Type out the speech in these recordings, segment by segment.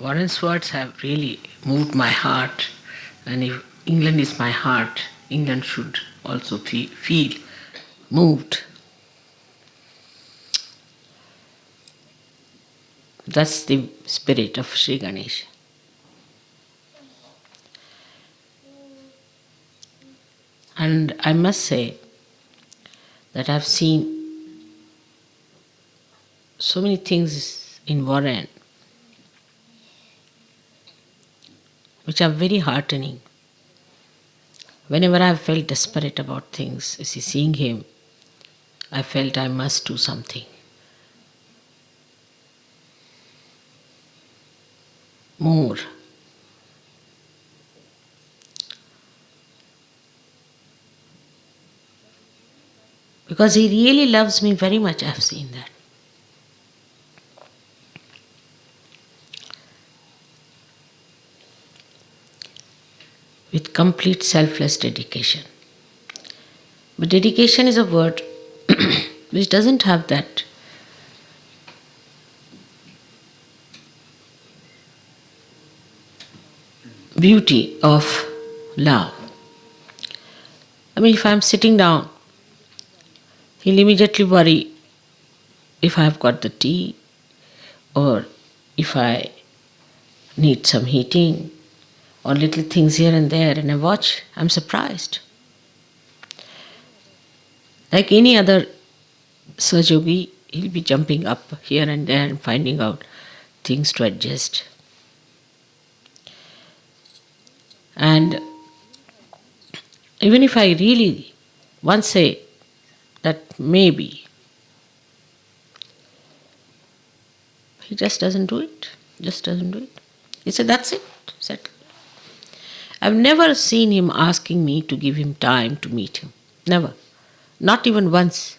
Warren's words have really moved my heart, and if England is my heart, England should also feel moved. That's the spirit of Sri Ganesha. And I must say that I've seen so many things in Warren which are very heartening. Whenever I felt desperate about things, seeing him, I felt I must do something more. Because he really loves me very much, I've seen that. With complete selfless dedication. But dedication is a word which doesn't have that beauty of love. I mean, if I'm sitting down, he'll immediately worry if I've got the tea or if I need some heating or little things here and there, and I watch, I'm surprised. Like any other Sahajogi, he'll be jumping up here and there and finding out things to adjust. And even if I really once say that maybe, he just doesn't do it. Just doesn't do it. He said, that's it, settled. I've never seen him asking me to give him time to meet him. Never. Not even once.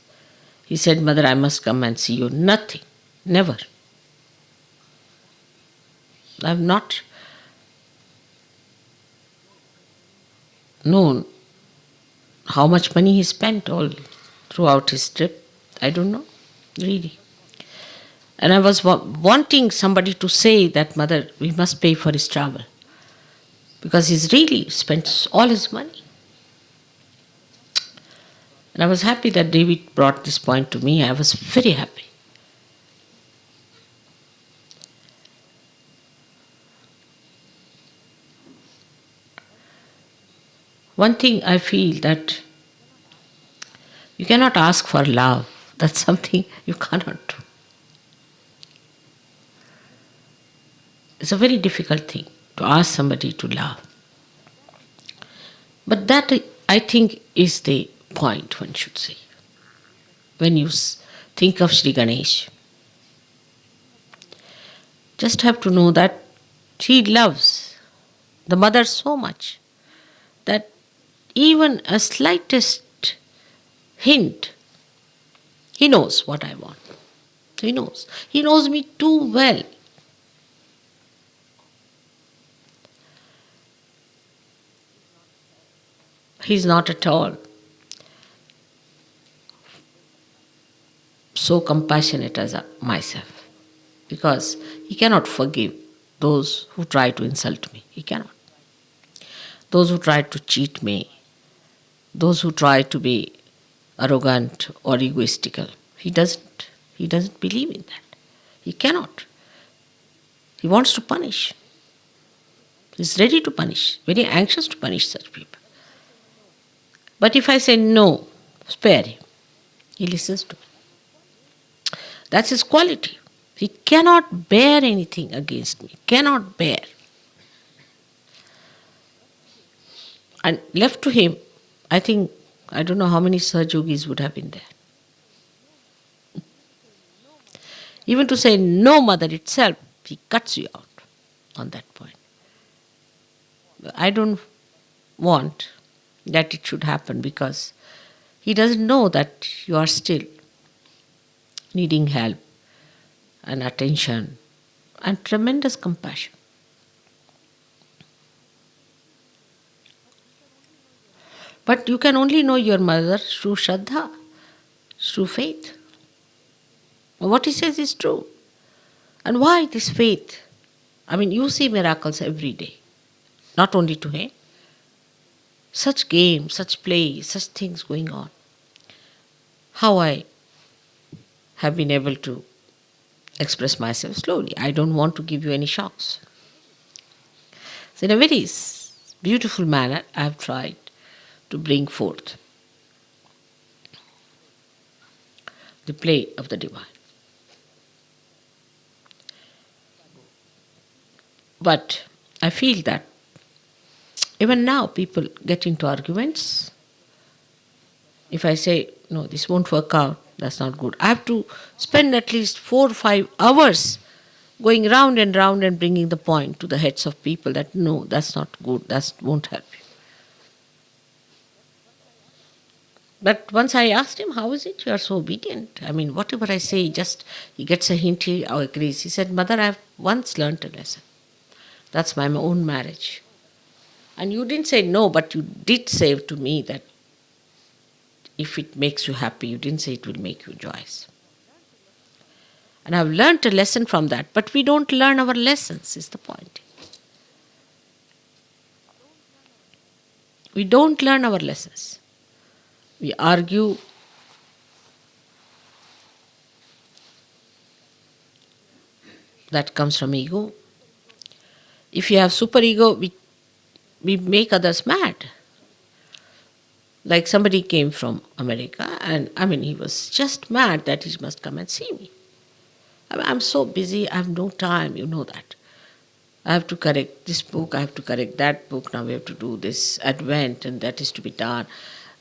He said, Mother, I must come and see you. Nothing. Never. I've not known how much money he spent all throughout his trip. I don't know, really. And I was wanting somebody to say that, Mother, we must pay for his travel. Because he's really spent all his money. And I was happy that David brought this point to me. I was very happy. One thing I feel that you cannot ask for love. That's something you cannot do. It's a very difficult thing to ask somebody to love. But that, I think, is the point one should say. When you think of Sri Ganesh, just have to know that he loves the mother so much that even a slightest hint, he knows what I want. He knows. He knows me too well. He's not at all so compassionate as myself, because he cannot forgive those who try to insult me. He cannot. Those who try to cheat me, those who try to be arrogant or egoistical. He doesn't believe in that. He cannot. He wants to punish. He's ready to punish, very anxious to punish such people. But if I say no, spare him, he listens to me. That's his quality. He cannot bear anything against me. Cannot bear. And left to him, I think, I don't know how many Sahajogis would have been there. Even to say no, Mother itself, he cuts you out on that point. I don't want that it should happen, because he doesn't know that you are still needing help and attention and tremendous compassion. But you can only know your mother through Shraddha, through faith. What he says is true. And why this faith? I mean, you see miracles every day, not only to him. Such games, such play, such things going on. How I have been able to express myself slowly. I don't want to give you any shocks. So, in a very beautiful manner, I have tried to bring forth the play of the divine. But I feel that even now people get into arguments. If I say, no, this won't work out, that's not good, I have to spend at least 4 or 5 hours going round and bringing the point to the heads of people that no, that's not good, that won't help you. But once I asked him, how is it you are so obedient? I mean, whatever I say, just he gets a hint, he agrees. He said, Mother, I've once learnt a lesson. That's my own marriage. And you didn't say no, but you did say to me that if it makes you happy, you didn't say it will make you joyous. And I've learnt a lesson from that, but we don't learn our lessons, is the point. We don't learn our lessons. We argue. That comes from ego. If you have superego, we make others mad. Like somebody came from America and I mean he was just mad that he must come and see me. I mean, I'm so busy, I have no time, you know that. I have to correct this book, I have to correct that book, now we have to do this Advent and that is to be done.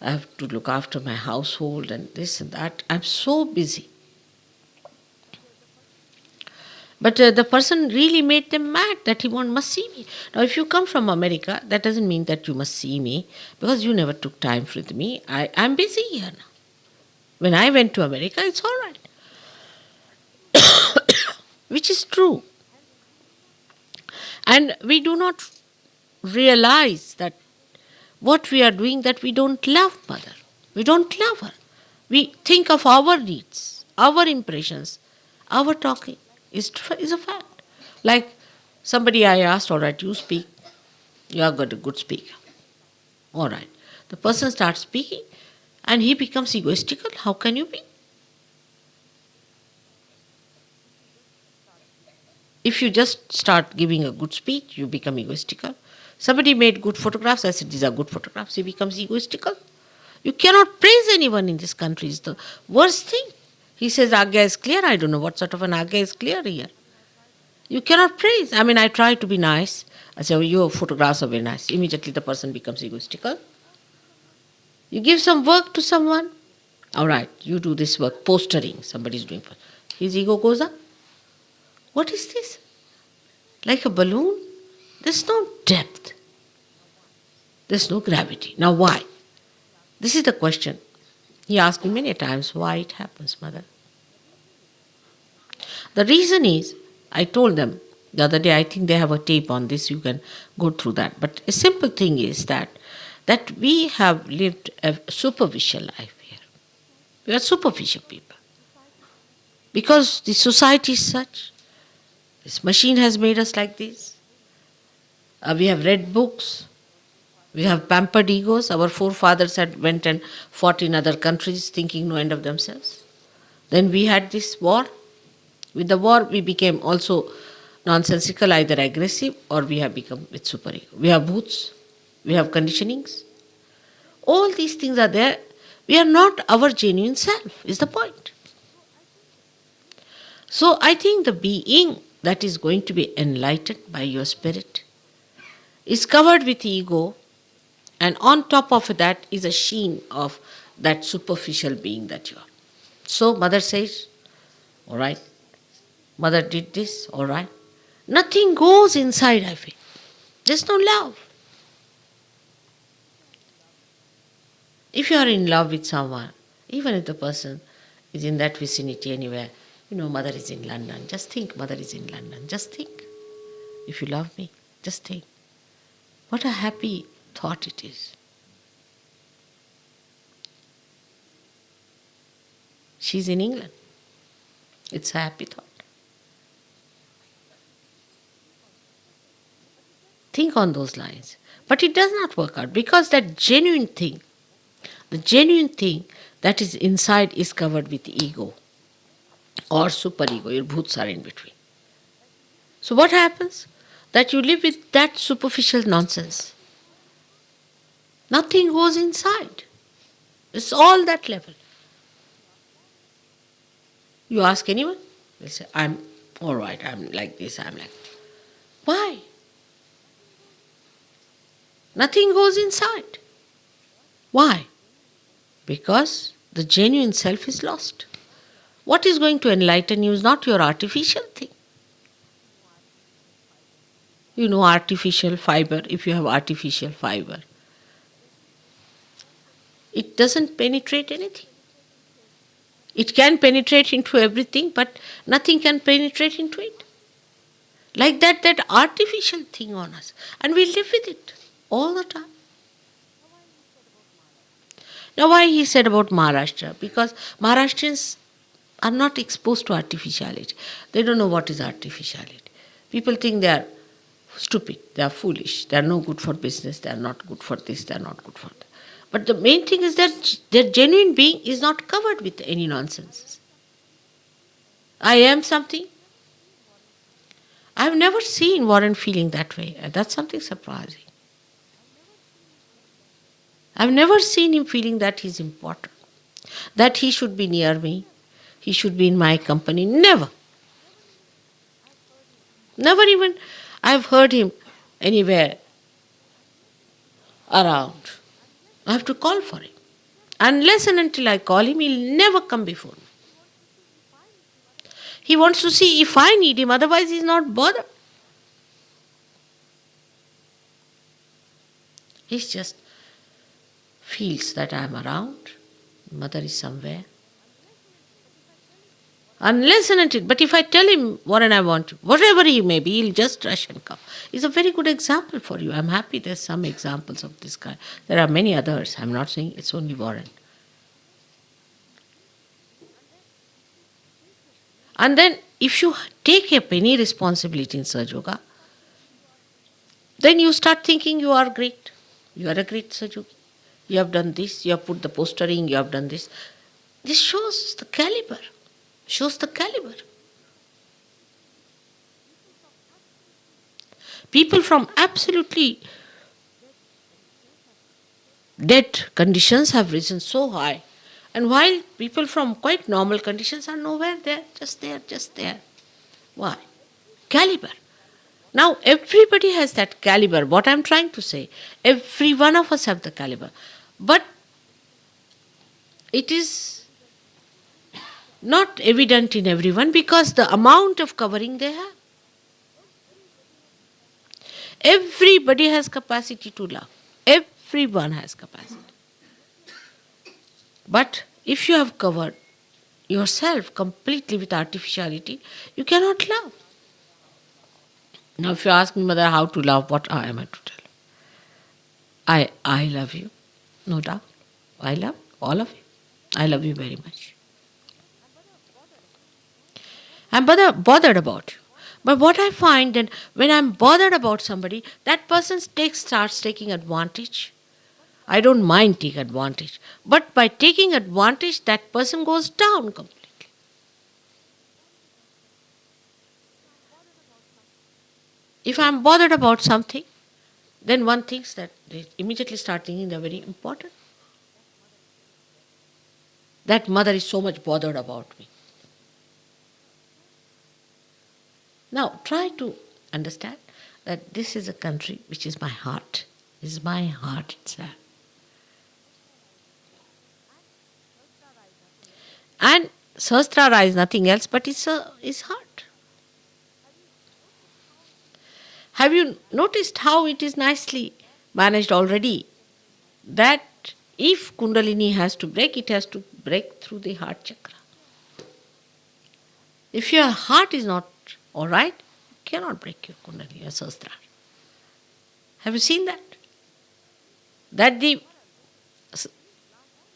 I have to look after my household and this and that. I'm so busy. But the person really made them mad that he must see me. Now, if you come from America, that doesn't mean that you must see me because you never took time with me. I'm busy here now. When I went to America, it's all right. Which is true. And we do not realize that what we are doing, that we don't love Mother. We don't love her. We think of our needs, our impressions, our talking is a fact. Like somebody I asked, all right, you speak, you are a good speaker. All right. The person starts speaking and he becomes egoistical. How can you be? If you just start giving a good speech, you become egoistical. Somebody made good photographs, I said, these are good photographs. He becomes egoistical. You cannot praise anyone in this country. It's the worst thing. He says, Agya is clear. I don't know what sort of an Agya is clear here. You cannot praise. I mean, I try to be nice. I say, oh, your photographs are very nice. Immediately the person becomes egoistical. You give some work to someone. All right, you do this work, postering. Somebody is doing. His ego goes up. What is this? Like a balloon? There's no depth. There's no gravity. Now why? This is the question. He asked me many times why it happens, Mother. The reason is, I told them the other day, I think they have a tape on this, you can go through that. But a simple thing is that we have lived a superficial life here. We are superficial people. Because the society is such. This machine has made us like this. We have read books. We have pampered egos. Our forefathers had went and fought in other countries thinking no end of themselves. Then we had this war. With the war, we became also nonsensical, either aggressive or we have become with superego. We have boots. We have conditionings. All these things are there. We are not our genuine self, is the point. So I think the being that is going to be enlightened by your spirit is covered with ego, and on top of that is a sheen of that superficial being that you are. So Mother says, all right, Mother did this, all right. Nothing goes inside, I feel. There's no love. If you are in love with someone, even if the person is in that vicinity anywhere, you know, Mother is in London, just think Mother is in London, just think. If you love me, just think. What a happy thought it is. She's in England. It's a happy thought. Think on those lines. But it does not work out because that the genuine thing that is inside is covered with ego or superego. Your bhoots are in between. So what happens? That you live with that superficial nonsense. Nothing goes inside. It's all that level. You ask anyone, they'll say, I'm all right, I'm like this, I'm like that. Why? Nothing goes inside. Why? Because the genuine self is lost. What is going to enlighten you is not your artificial thing. You know, artificial fiber, if you have artificial fiber, it doesn't penetrate anything. It can penetrate into everything, but nothing can penetrate into it. Like that artificial thing on us. And we live with it all the time. Now, why he said about Maharashtra? Because Maharashtrians are not exposed to artificiality. They don't know what is artificiality. People think they are stupid, they are foolish, they are no good for business, they are not good for this, they are not good for that. But the main thing is that their genuine being is not covered with any nonsense. I am something. I have never seen Warren feeling that way, and that's something surprising. I've never seen him feeling that he's important, that he should be near me, he should be in my company. Never. Never even I've heard him anywhere around. I have to call for him. Unless and until I call him, he'll never come before me. He wants to see if I need him, otherwise he's not bothered. He just feels that I'm around, mother is somewhere. Unless and until, but if I tell him what and I want, whatever he may be, he'll just rush and come. It's a very good example for you. I'm happy there's some examples of this kind. There are many others. I'm not saying it's only Warren. And then if you take up any responsibility in Sahaja Yoga, then you start thinking you are great. You are a great Sahaja Yogi. You have done this, you have put the postering, you have done this. This shows the caliber. Shows the caliber. People from absolutely dead conditions have risen so high. And while people from quite normal conditions are nowhere there, just there, just there. Why? Caliber. Now everybody has that caliber. What I'm trying to say, every one of us have the caliber. But it is not evident in everyone because the amount of covering they have. Everybody has capacity to love. Everyone has capacity. But if you have covered yourself completely with artificiality, you cannot love. Now if you ask me, Mother, how to love, what am I to tell? I love you, no doubt. I love all of you. I love you very much. I'm bothered about you. But what I find that when I'm bothered about somebody, that person starts taking advantage. I don't mind taking advantage. But by taking advantage, that person goes down completely. If I'm bothered about something, then one thinks that they immediately start thinking they're very important. That mother is so much bothered about me. Now, try to understand that this is a country which is my heart. This is my heart itself. And Sahasrara is nothing else but his heart. Have you noticed how it is nicely managed already? That if Kundalini has to break, it has to break through the heart chakra. If your heart is not all right, you cannot break your Kundalini or Sahasrara. Have you seen that? That the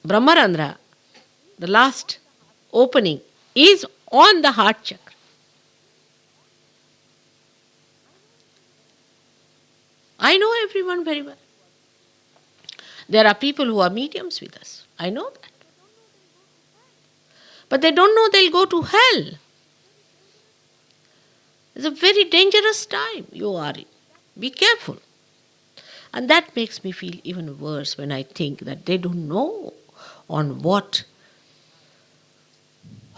Brahmarandhra, the last opening, is on the heart chakra. I know everyone very well. There are people who are mediums with us. I know that. But they don't know they'll go to hell. It's a very dangerous time you are in. Be careful. And that makes me feel even worse when I think that they don't know on what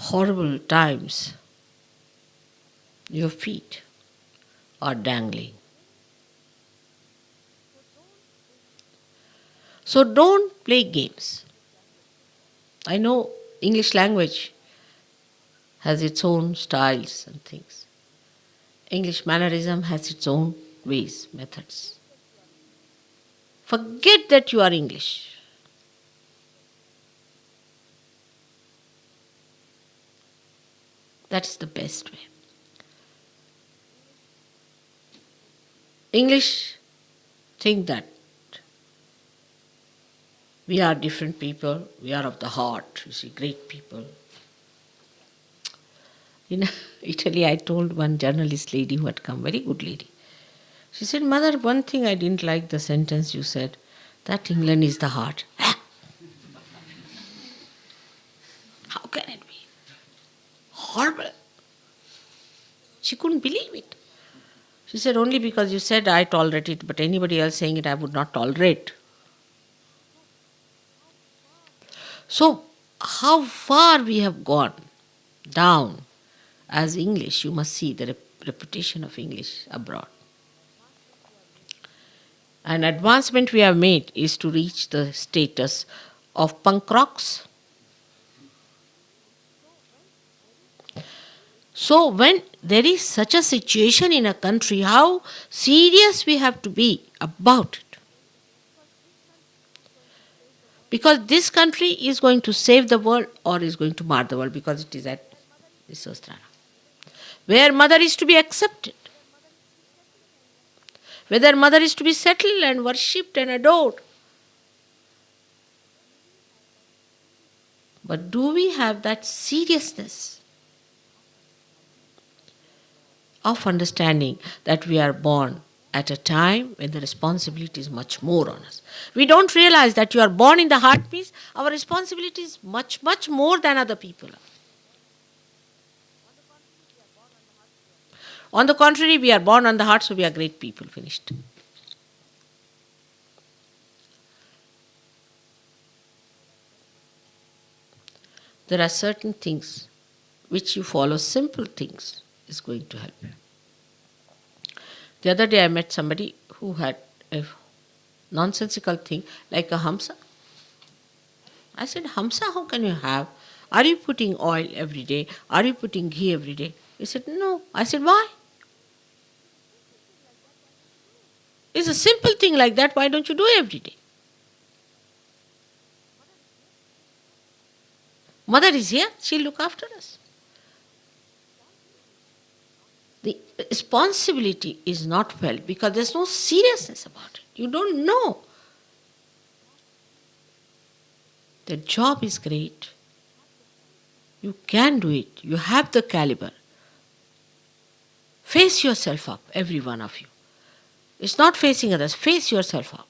horrible times your feet are dangling. So don't play games. I know English language has its own styles and things. English mannerism has its own ways, methods. Forget that you are English. That's the best way. English think that we are different people, we are of the heart, you see, great people. In Italy, I told one journalist lady who had come, very good lady. She said, Mother, one thing I didn't like the sentence you said, that England is the heart. How can it be? Horrible. She couldn't believe it. She said, only because you said I tolerate it, but anybody else saying it I would not tolerate. So, how far we have gone down as English, you must see the reputation of English abroad. An advancement we have made is to reach the status of punk rocks. So when there is such a situation in a country, how serious we have to be about it. Because this country is going to save the world or is going to mar the world, because it is at Viswasthana, where mother is to be accepted, whether mother is to be settled and worshipped and adored. But do we have that seriousness of understanding that we are born at a time when the responsibility is much more on us? We don't realize that you are born in the heart means our responsibility is much, much more than other people are. On the contrary, we are born on the heart, so we are great people. Finished. There are certain things which you follow, simple things is going to help you. The other day I met somebody who had a nonsensical thing like a hamsa. I said, Hamsa, how can you have? Are you putting oil every day? Are you putting ghee every day? He said, no. I said, why? It's a simple thing like that. Why don't you do it every day? Mother is here. She'll look after us. The responsibility is not felt because there's no seriousness about it. You don't know. The job is great. You can do it. You have the caliber. Face yourself up, every one of you. It's not facing others. Face yourself up.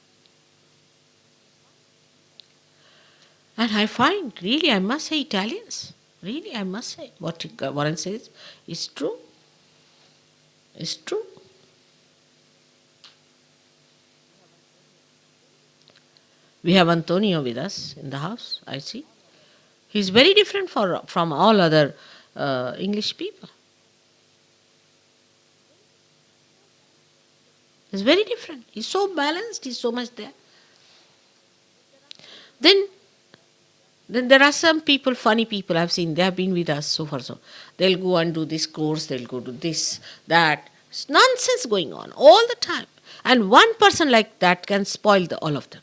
And I find, really, I must say, Italians, really, I must say, what Warren says is true. It's true. We have Antonio with us in the house, I see. He's very different from all other English people. He's very different. He's so balanced, he's so much there. Then there are some people, funny people I've seen, they have been with us so far so. They'll go and do this course, they'll go to this, that. It's nonsense going on all the time. And one person like that can spoil all of them.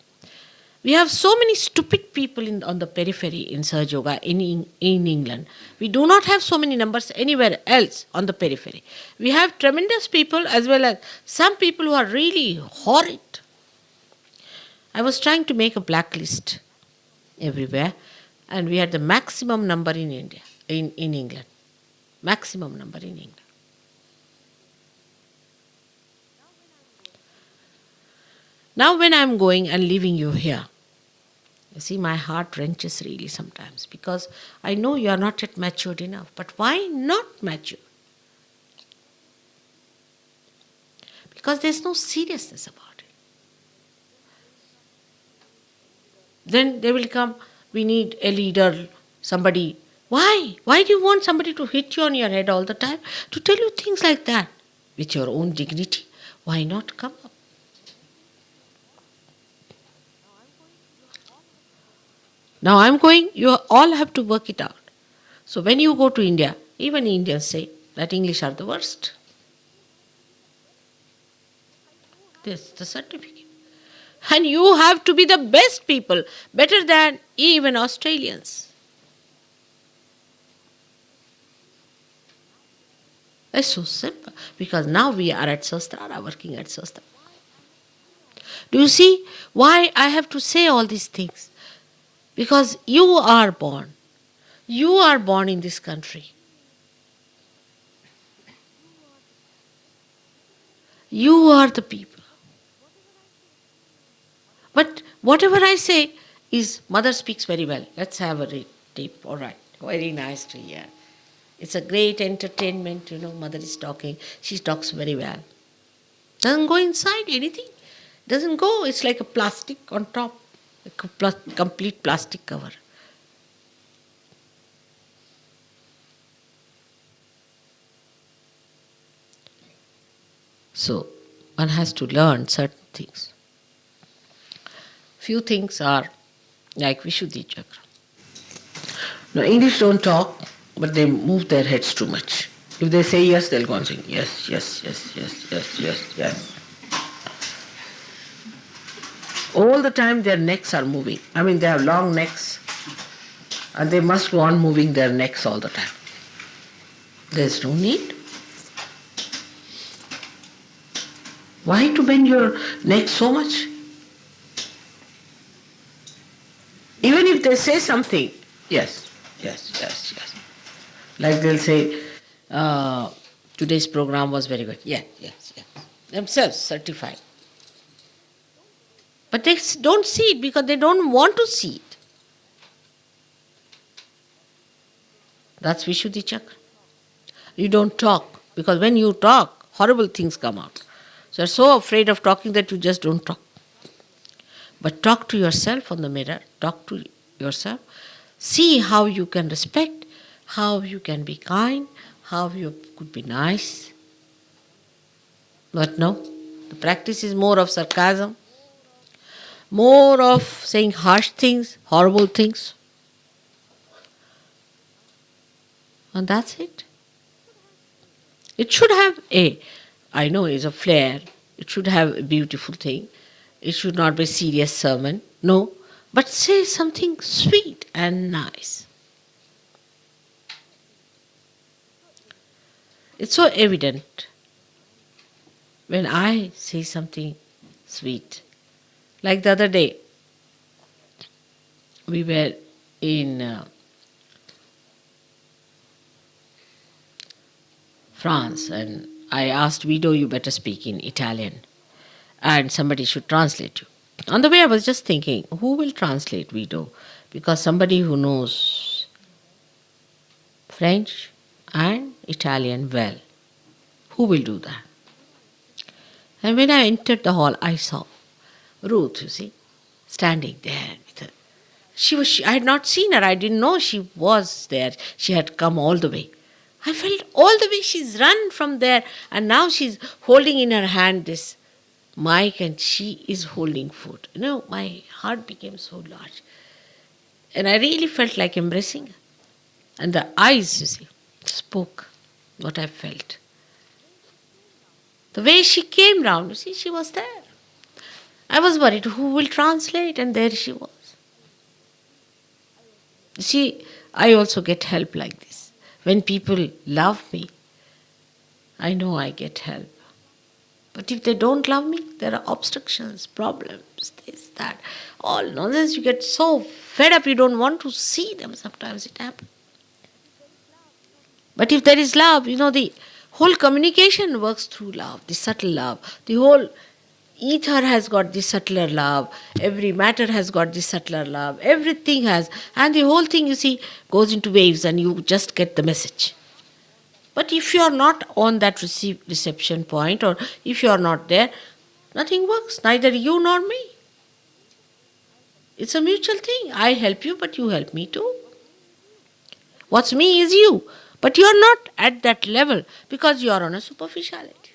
We have so many stupid people on the periphery in Sahaja Yoga in England. We do not have so many numbers anywhere else on the periphery. We have tremendous people as well as some people who are really horrid. I was trying to make a blacklist everywhere, and we had the maximum number in India, in England. Maximum number in England. Now when I'm going and leaving you here, you see, my heart wrenches really sometimes because I know you are not yet matured enough. But why not mature? Because there's no seriousness about it. Then they will come, we need a leader, somebody. Why? Why do you want somebody to hit you on your head all the time? To tell you things like that with your own dignity? Why not come up? Now I'm going, you all have to work it out. So when you go to India, even Indians say that English are the worst. This is the certificate. And you have to be the best people, better than even Australians. It's so simple. Because now we are at Sastrara, working at Sastrara. Do you see why I have to say all these things? Because you are born. You are born in this country. You are the people. But whatever I say is, mother speaks very well. Let's have a tape. All right. Very nice to hear. It's a great entertainment, mother is talking. She talks very well. Doesn't go inside anything. Doesn't go. It's like a plastic on top. A complete plastic cover. So, one has to learn certain things. Few things are like Vishuddhi Chakra. Now, English don't talk, but they move their heads too much. If they say yes, they'll go and sing yes, yes, yes, yes, yes, yes, yes. All the time their necks are moving. I mean, they have long necks and they must go on moving their necks all the time. There's no need. Why to bend your neck so much? Even if they say something, yes, yes, yes, yes. Like they'll say, today's program was very good. Yes, yes, yes. Themselves certified. But they don't see it because they don't want to see it. That's Vishuddhi Chakra. You don't talk because when you talk, horrible things come out. So you're so afraid of talking that you just don't talk. But talk to yourself on the mirror. Talk to yourself. See how you can respect, how you can be kind, how you could be nice. But no, the practice is more of sarcasm, more of saying harsh things, horrible things. And that's it. It should have I know it's a flair, it should have a beautiful thing, it should not be a serious sermon, no, but say something sweet and nice. It's so evident when I say something sweet. Like the other day, we were in France and I asked Vido, you better speak in Italian and somebody should translate you. On the way I was just thinking, who will translate Vido? Because somebody who knows French and Italian well, who will do that? And when I entered the hall, I saw Ruth, you see, standing there with her. I had not seen her. I didn't know she was there. She had come all the way. I felt all the way she's run from there and now she's holding in her hand this mic and she is holding food. My heart became so large. And I really felt like embracing her. And the eyes, you see, spoke what I felt. The way she came round, you see, she was there. I was worried, who will translate? And there she was. You see, I also get help like this. When people love me, I know I get help. But if they don't love me, there are obstructions, problems, this, that, all nonsense. You get so fed up, you don't want to see them. Sometimes it happens. But if there is love, the whole communication works through love, the subtle love, the whole ether has got this subtler love, every matter has got this subtler love, everything has, and the whole thing, you see, goes into waves and you just get the message. But if you are not on that reception point, or if you are not there, nothing works, neither you nor me. It's a mutual thing. I help you, but you help me too. What's me is you. But you are not at that level because you are on a superficiality.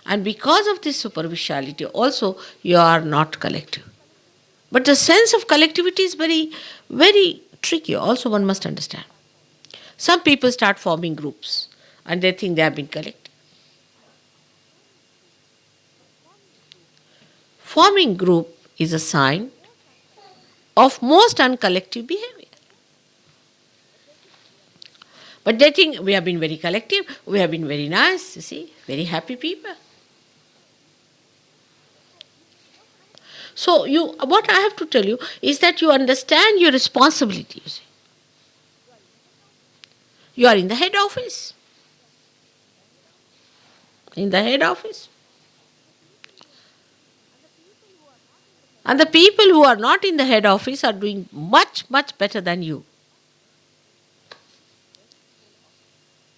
And because of this superficiality, also, you are not collective. But the sense of collectivity is very, very tricky. Also, one must understand. Some people start forming groups and they think they have been collective. Forming group is a sign of most uncollective behavior. But they think we have been very collective, we have been very nice, you see, very happy people. So what I have to tell you is that you understand your responsibility, you see. You are in the head office. In the head office. And the people who are not in the head office are doing much, much better than you.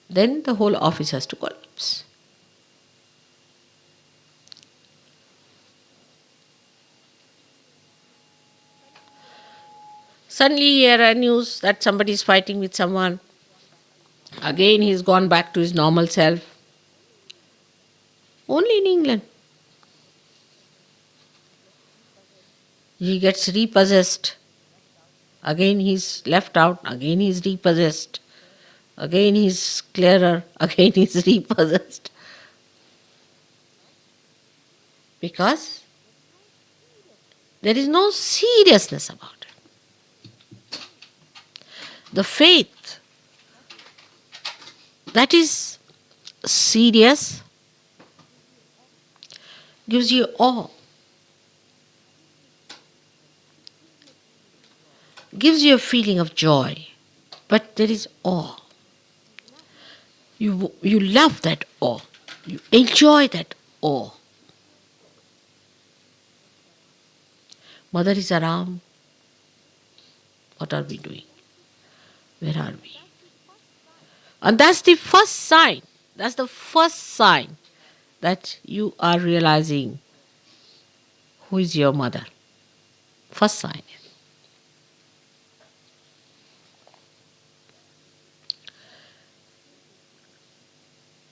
Then the whole office has to collapse. Suddenly you hear a news that somebody is fighting with someone. Again he's gone back to his normal self. Only in England. He gets repossessed. Again he's left out. Again he's repossessed. Again he's clearer. Again he's repossessed. Because there is no seriousness about it. The faith that is serious gives you awe. Gives you a feeling of joy. But there is awe. You love that awe. You enjoy that awe. Mother is around. What are we doing? Where are we? And that's the first sign. That's the first sign that you are realizing who is your mother. First sign.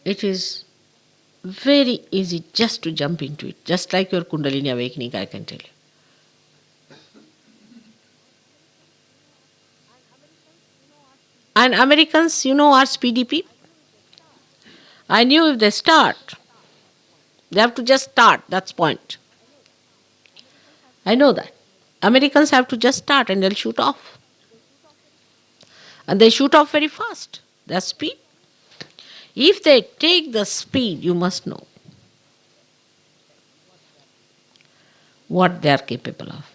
It is very easy just to jump into it, just like your Kundalini awakening, I can tell you. And Americans, are speedy people. I knew if they start, they have to just start, that's point. I know that. Americans have to just start and they'll shoot off. And they shoot off very fast. Their speed. If they take the speed, you must know what they are capable of.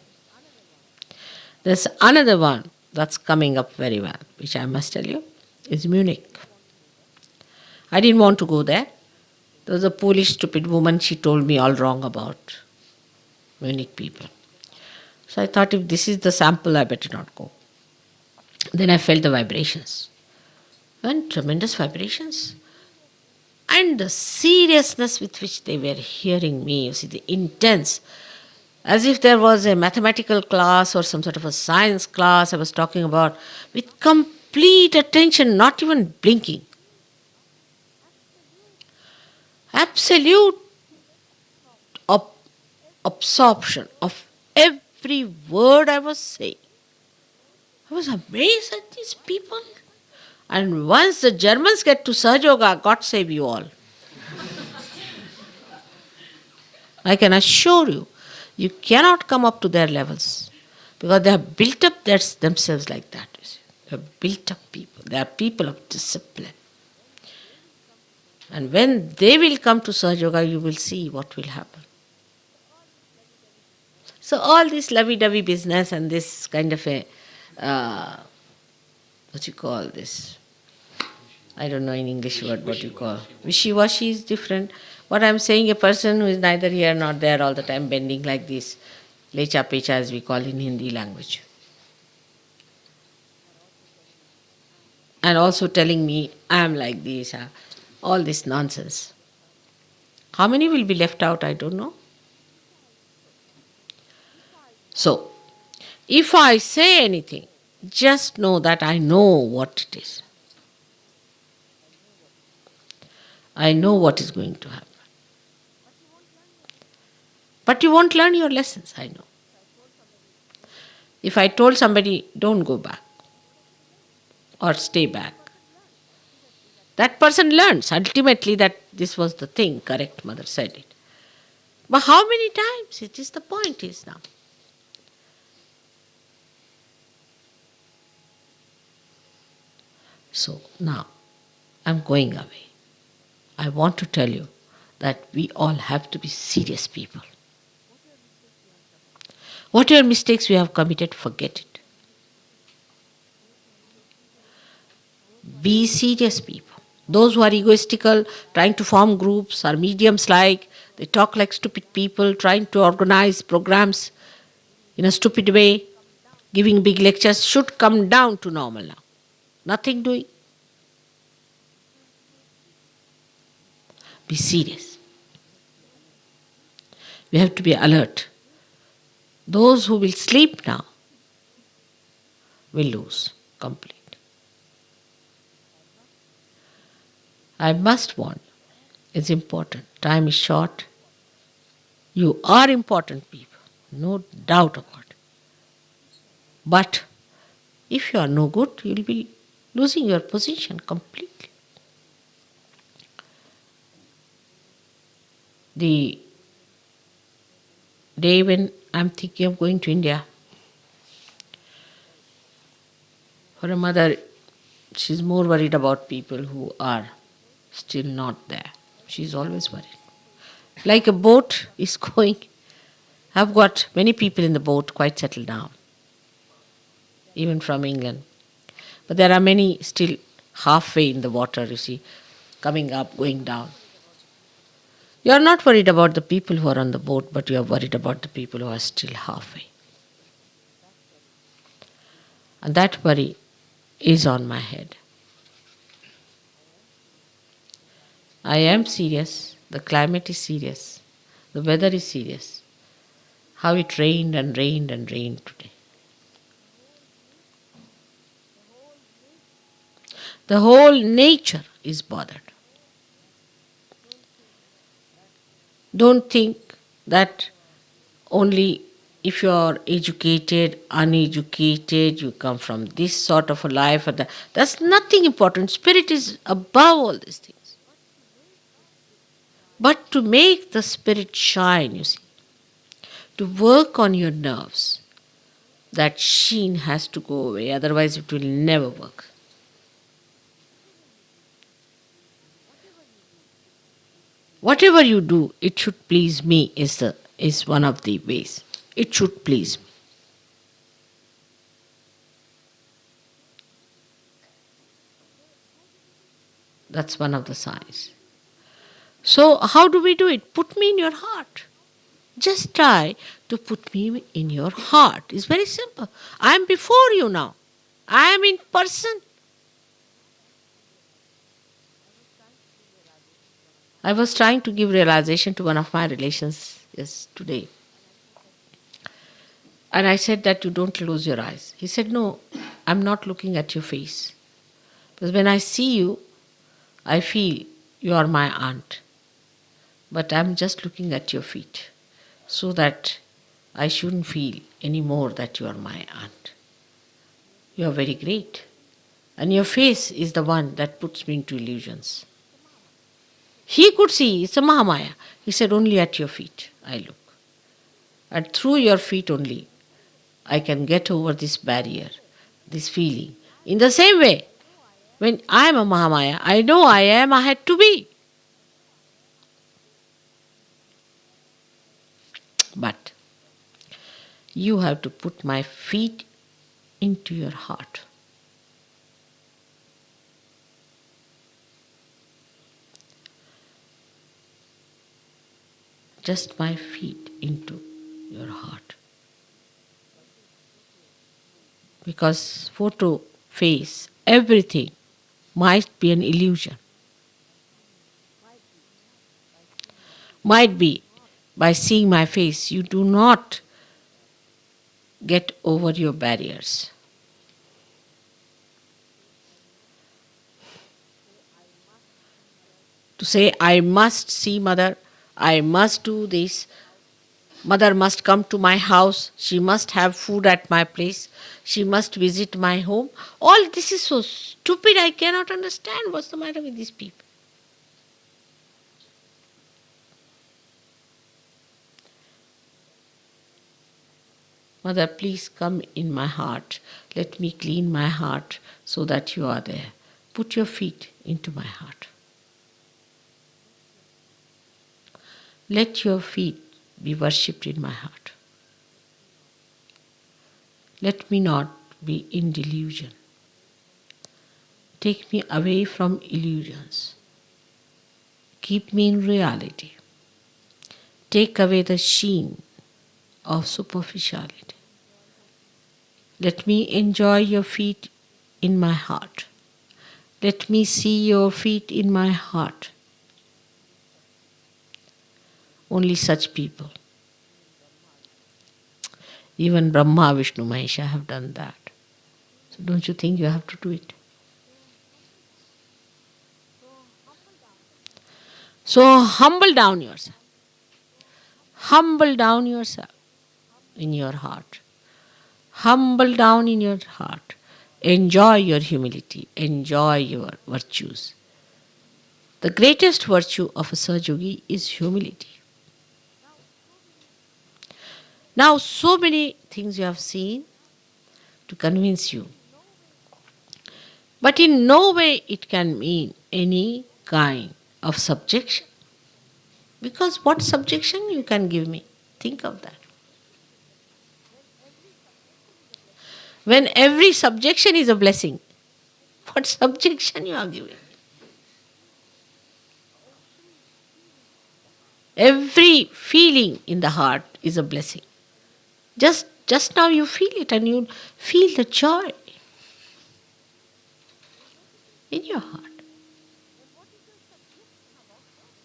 There's another one that's coming up very well, which I must tell you, is Munich. I didn't want to go there. There was a Polish stupid woman, she told me all wrong about Munich people. So I thought if this is the sample, I better not go. Then I felt the vibrations. And tremendous vibrations. And the seriousness with which they were hearing me, you see, the intense, as if there was a mathematical class or some sort of a science class I was talking about, with complete attention, not even blinking. Absolute absorption of every word I was saying. I was amazed at these people. And once the Germans get to Sahaja, God save you all. I can assure you, you cannot come up to their levels because they have built up themselves like that. You see. They have built up people. They are people of discipline. And when they will come to Sahaja, you will see what will happen. So all this lovey-dovey business and this kind of a, what you call this? I don't know in English word what you call. Wishy-washy is different. What I'm saying, a person who is neither here nor there all the time bending like this, lecha pecha as we call in Hindi language, and also telling me I'm like this, all this nonsense. How many will be left out, I don't know. So, if I say anything, just know that I know what it is. I know what is going to happen. But you won't learn your lessons, I know. If I told somebody, don't go back or stay back, that person learns ultimately that this was the thing, correct, mother said it. But how many times? It is the point is now. So now I'm going away. I want to tell you that we all have to be serious people. Whatever mistakes we have committed, forget it. Be serious people. Those who are egoistical, trying to form groups, are mediums like, they talk like stupid people, trying to organize programs in a stupid way, giving big lectures, should come down to normal now. Nothing doing. Be serious. We have to be alert. Those who will sleep now will lose completely. I must warn you, it's important. Time is short. You are important people, no doubt about it. But if you are no good, you will be losing your position completely. The day when I'm thinking of going to India, for a mother, she's more worried about people who are still not there. She's always worried. Like a boat is going, I've got many people in the boat quite settled down, even from England. But there are many still halfway in the water, you see, coming up, going down. You are not worried about the people who are on the boat, but you are worried about the people who are still halfway. And that worry is on my head. I am serious. The climate is serious. The weather is serious. How it rained and rained and rained today. The whole nature is bothered. Don't think that only if you are educated, uneducated, you come from this sort of a life or that. That's nothing important. Spirit is above all these things. But to make the spirit shine, you see, to work on your nerves, that sheen has to go away, otherwise it will never work. Whatever you do, it should please me is one of the ways. It should please me. That's one of the signs. So how do we do it? Put me in your heart. Just try to put me in your heart. It's very simple. I am before you now. I am in person. I was trying to give realization to one of my relations today. And I said that you don't close your eyes. He said, no, I'm not looking at your face. Because when I see you, I feel you are my aunt. But I'm just looking at your feet so that I shouldn't feel any more that you are my aunt. You are very great. And your face is the one that puts me into illusions. He could see, it's a Mahamaya. He said, only at your feet I look. And through your feet only I can get over this barrier, this feeling. In the same way, when I am a Mahamaya, I know I am, I had to be. But you have to put my feet into your heart. just my feet into your heart. Because photo, face, everything might be an illusion. Might be by seeing my face, you do not get over your barriers. To say, I must see mother, I must do this, mother must come to my house, she must have food at my place, she must visit my home. All this is so stupid, I cannot understand what's the matter with these people. Mother, please come in my heart. Let me clean my heart so that you are there. Put your feet into my heart. Let your feet be worshipped in my heart. Let me not be in delusion. Take me away from illusions. Keep me in reality. Take away the sheen of superficiality. Let me enjoy your feet in my heart. Let me see your feet in my heart. Only such people. Even Brahma, Vishnu, Mahesha have done that. So don't you think you have to do it? So humble down yourself. Humble down yourself in your heart. Humble down in your heart. Enjoy your humility. Enjoy your virtues. The greatest virtue of a Sahaja is humility. Now, so many things you have seen to convince you. But in no way it can mean any kind of subjection. Because what subjection you can give me? Think of that. When every subjection is a blessing, what subjection you are giving? Every feeling in the heart is a blessing. Just now you feel it and you feel the joy in your heart.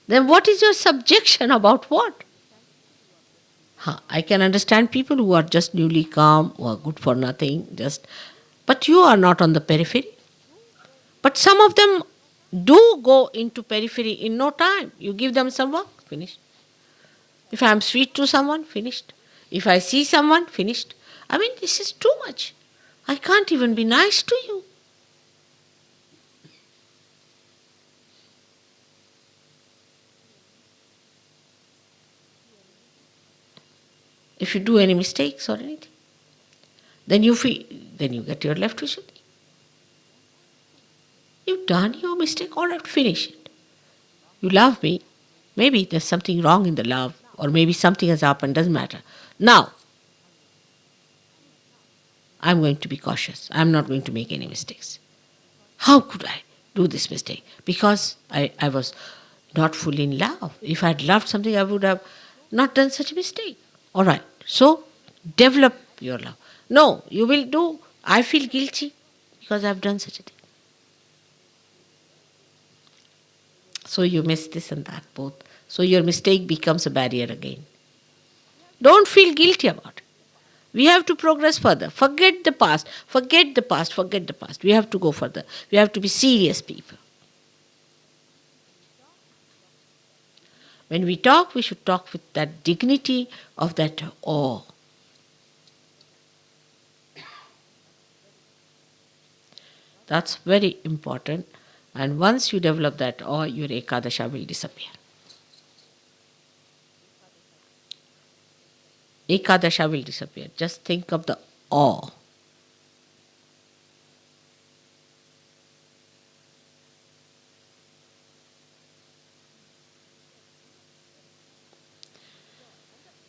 Then what is your subjection about what? I can understand people who are just newly calm, who are good for nothing, but you are not on the periphery. But some of them do go into periphery in no time. You give them some work, finished. If I am sweet to someone, finished. If I see someone, finished. I mean, this is too much. I can't even be nice to you. If you do any mistakes or anything, then you get your left Vishuddhi. You've done your mistake, all right, finish it. You love me, maybe there's something wrong in the love, or maybe something has happened, doesn't matter. Now, I'm going to be cautious. I'm not going to make any mistakes. How could I do this mistake? Because I was not fully in love. If I had loved something, I would have not done such a mistake. All right, so develop your love. No, you will do, I feel guilty because I've done such a thing. So you miss this and that both. So your mistake becomes a barrier again. Don't feel guilty about it. We have to progress further. Forget the past. Forget the past. Forget the past. We have to go further. We have to be serious people. When we talk, we should talk with that dignity of that awe. That's very important. And once you develop that awe, your Ekadasha will disappear. Ekadasha will disappear. Just think of the awe.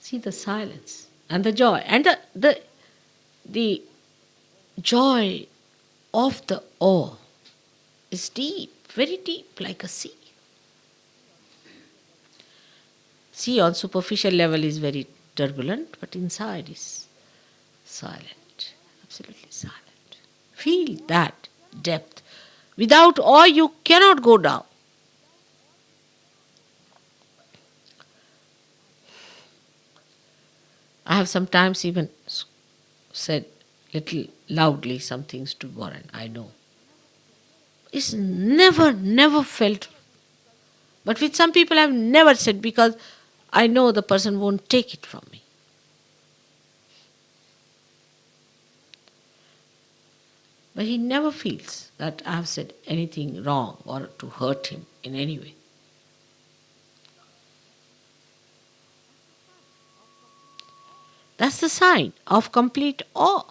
See the silence and the joy. And the joy of the awe is deep, very deep, like a sea. See, on superficial level is very turbulent, but inside is silent, absolutely silent. Feel that depth. Without awe, you cannot go down. I have sometimes even said little loudly some things to Bhajan, I know. It's never felt. But with some people I've never said because I know the person won't take it from me. But he never feels that I have said anything wrong or to hurt him in any way. That's the sign of complete awe.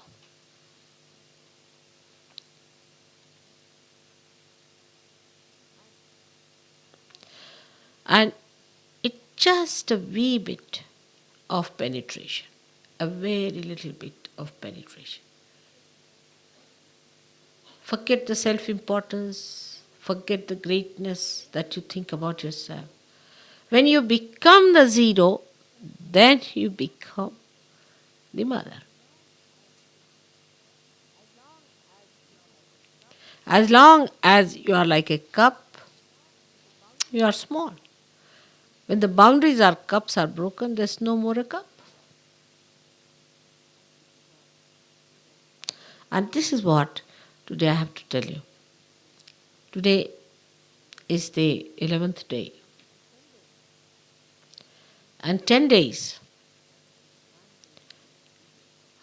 And it's just a wee bit of penetration, a very little bit of penetration. Forget the self-importance, forget the greatness that you think about yourself. When you become the zero, then you become the mother. As long as you are like a cup, you are small. When the boundaries are cups are broken, there's no more a cup. And this is what today I have to tell you. Today is the 11th day. And 10 days,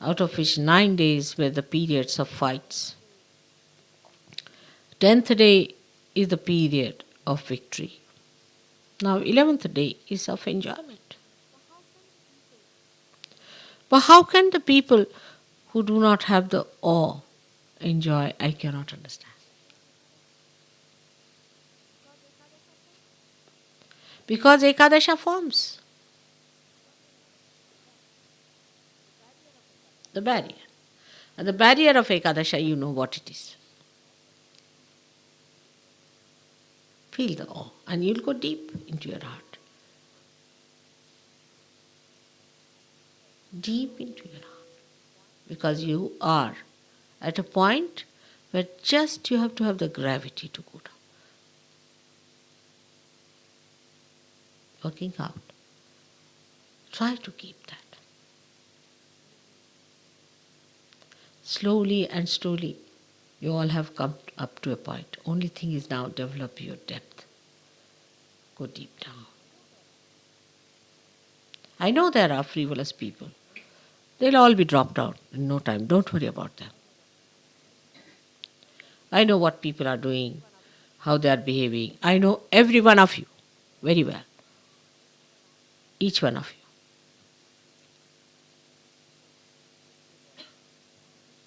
out of which 9 days were the periods of fights. 10th day is the period of victory. Now 11th day is of enjoyment. But how can the people who do not have the awe enjoy? I cannot understand. Because Ekadasha forms the barrier. And the barrier of Ekadasha, you know what it is. Feel the awe and you'll go deep into your heart. Deep into your heart. Because you are at a point where just you have to have the gravity to go down. Working out. Try to keep that. Slowly and slowly, you all have come up to a point. Only thing is now develop your depth. Go deep down. I know there are frivolous people. They'll all be dropped out in no time. Don't worry about them. I know what people are doing, how they are behaving. I know every one of you very well. Each one of you.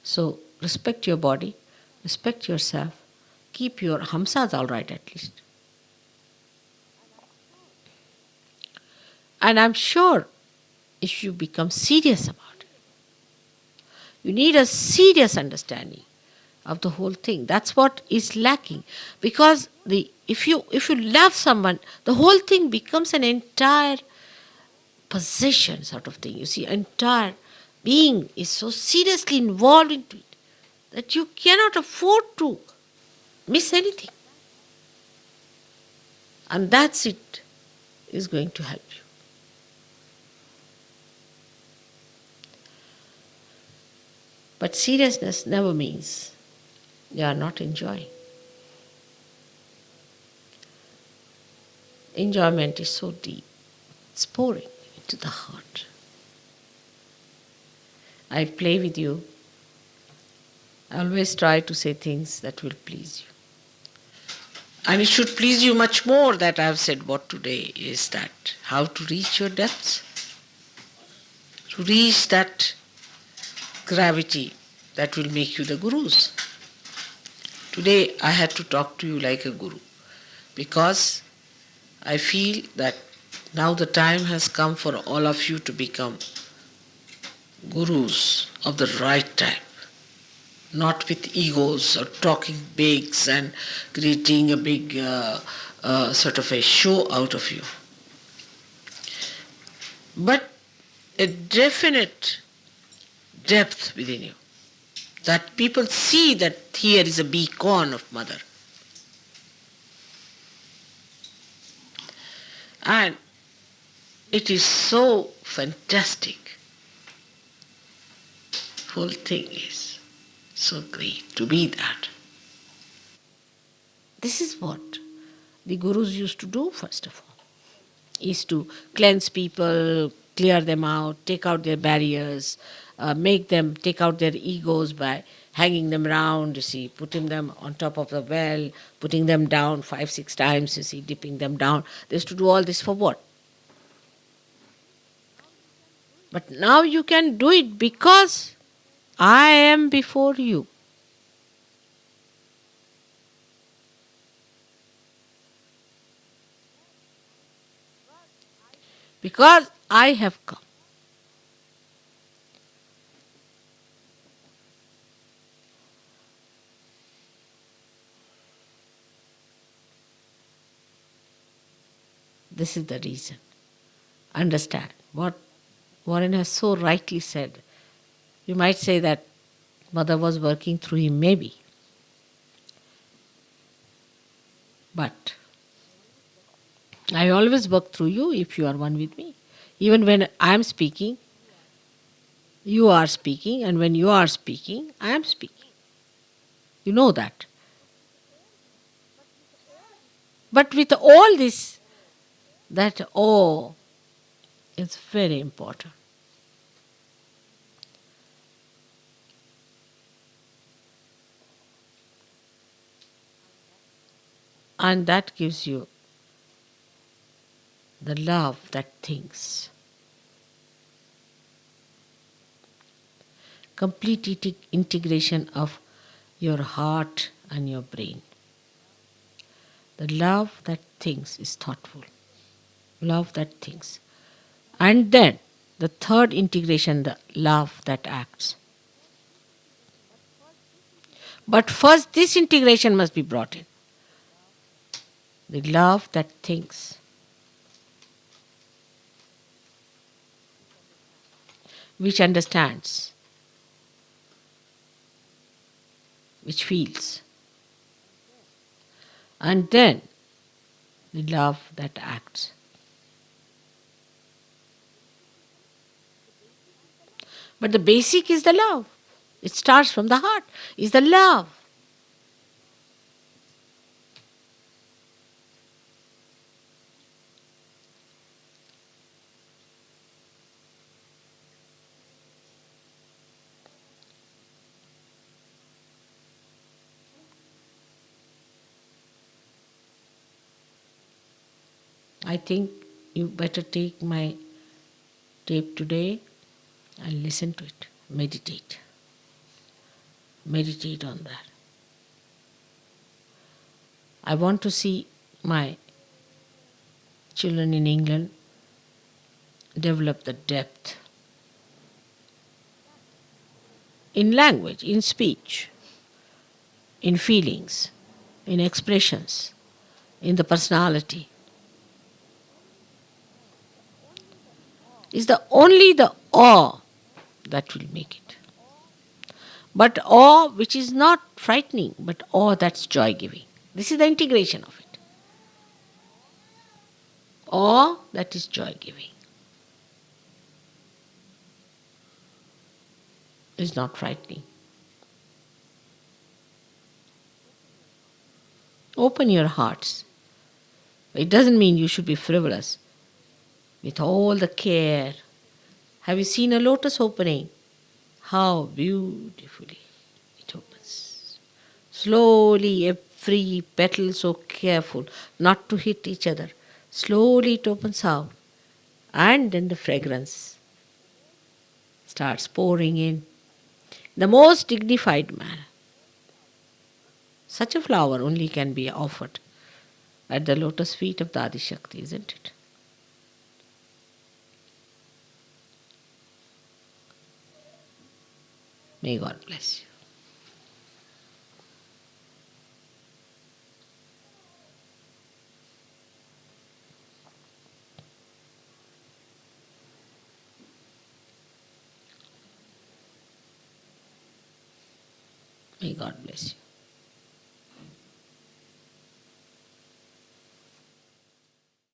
So respect your body, respect yourself, keep your hamsas all right at least. And I'm sure if you become serious about it, you need a serious understanding of the whole thing. That's what is lacking. Because if you love someone, the whole thing becomes an entire possession sort of thing. You see, entire being is so seriously involved into it that you cannot afford to miss anything. And that's it is going to help you. But seriousness never means you are not enjoying. Enjoyment is so deep. It's pouring into the heart. I play with you. I always try to say things that will please you. And it should please you much more that I have said what today is that how to reach your depths. To reach that gravity that will make you the gurus. Today I had to talk to you like a guru because I feel that now the time has come for all of you to become gurus of the right type, not with egos or talking bigs and creating a big sort of a show out of you. but a definite depth within you. That people see that here is a beacon of mother. And it is so fantastic. Whole thing is so great to be that. This is what the gurus used to do first of all. Is to cleanse people, clear them out, take out their barriers, make them take out their egos by hanging them round, you see, putting them on top of the well, putting them down 5, 6 times, you see, dipping them down. They used to do all this for what? But now you can do it because I am before you. Because I have come. This is the reason. Understand what Warren has so rightly said. You might say that mother was working through him, maybe. But I always work through you if you are one with me. Even when I am speaking, you are speaking, and when you are speaking, I am speaking. You know that. But with all this, that awe is very important. And that gives you the love that thinks. Complete integration of your heart and your brain. The love that thinks is thoughtful. Love that thinks. And then the third integration, the love that acts. But first, this integration must be brought in. The love that thinks. Which understands. Which feels. And then the love that acts. But the basic is the love. It starts from the heart. Is the love. I think you better take my tape today and listen to it. Meditate. Meditate on that. I want to see my children in England develop the depth in language, in speech, in feelings, in expressions, in the personality. It's only the awe that will make it. But awe which is not frightening, but awe that's joy giving. This is the integration of it. Awe that is joy giving. Is not frightening. Open your hearts. It doesn't mean you should be frivolous. With all the care. Have you seen a lotus opening? How beautifully it opens. Slowly, every petal so careful not to hit each other. Slowly it opens out. And then the fragrance starts pouring in. The most dignified manner. Such a flower only can be offered at the lotus feet of the Adi Shakti, isn't it? May God bless you. May God bless you.